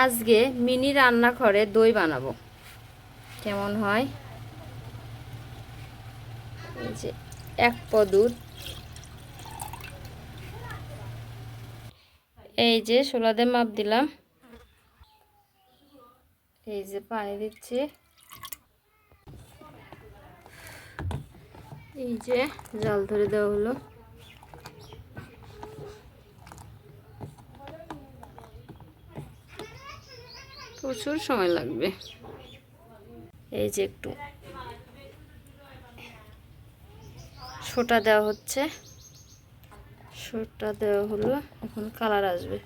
আজকে মিনি রান্নাঘরে দই বানাবো। কেমন হয়? এই যে 1 পো দুধ, এই যে সোলাদের মাপ দিলাম, এই যে পানি দিচ্ছি, এই যে জাল ধরে দেওয়া হলো। প্রচুর সময় লাগবে। এই যে একটু সোটা দেওয়া হচ্ছে, সোটা দেওয়া হলো, এখন কালার আসবে।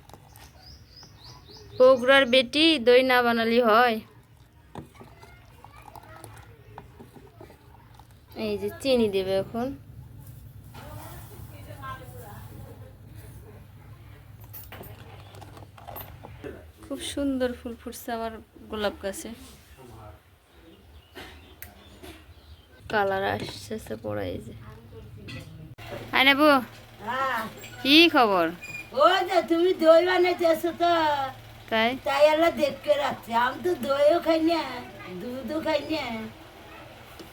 বগুড়ার বেটি, দই না বানালি হয়। এই যে চিনি দেবে এখন, খুব সুন্দর ফুল ফুটছে আমার গোলাপ গাছে, কালার আসছে পড়া। এই যে আই নেবো, কি খবর? ওই যে তুমি দই বানাইতেছো তো, তাই তাই আল্লাহ দেখতে রাখছে। আমি তো দইও খাই না, দুধও খাই না।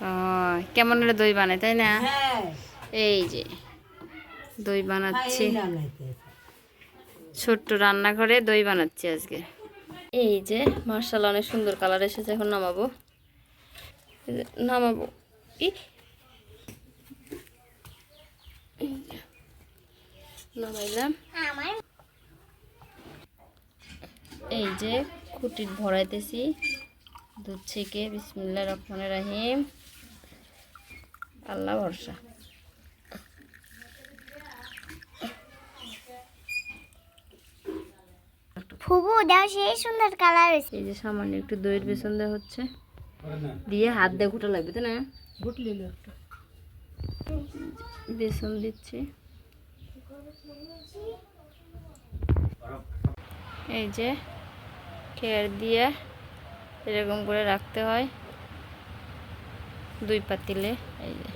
ও, কেমন হলে দই বানায় তাই না? হ্যাঁ, এই যে দই বানাচ্ছি, খাই না ছোট্ট রান্নাঘরে দই বানাচ্ছি আজকে। এই যে মার্শাল্লাহ অনেক সুন্দর কালার এসেছে। এখন নামাবো, নামাবো। ই নামাইলাম। এই যে খুঁটি ভরাইতেছি দুধ থেকে। বিসমিল্লাহির রহমানির রহিম, আল্লাহ ভরসা। ফুবু দাও, সেই সুন্দর কালার হয়েছে। এই যে সামান্য একটু দইয়ের বেসন দেওয়া হচ্ছে, দিয়ে হাত দিয়ে ঘুটা লাগবে তাই না? ঘুটলি একটু বেসন দিচ্ছি। এই যে খেয়ার দিয়ে এরকম করে রাখতে হয় 2 পাতিলে। এই যে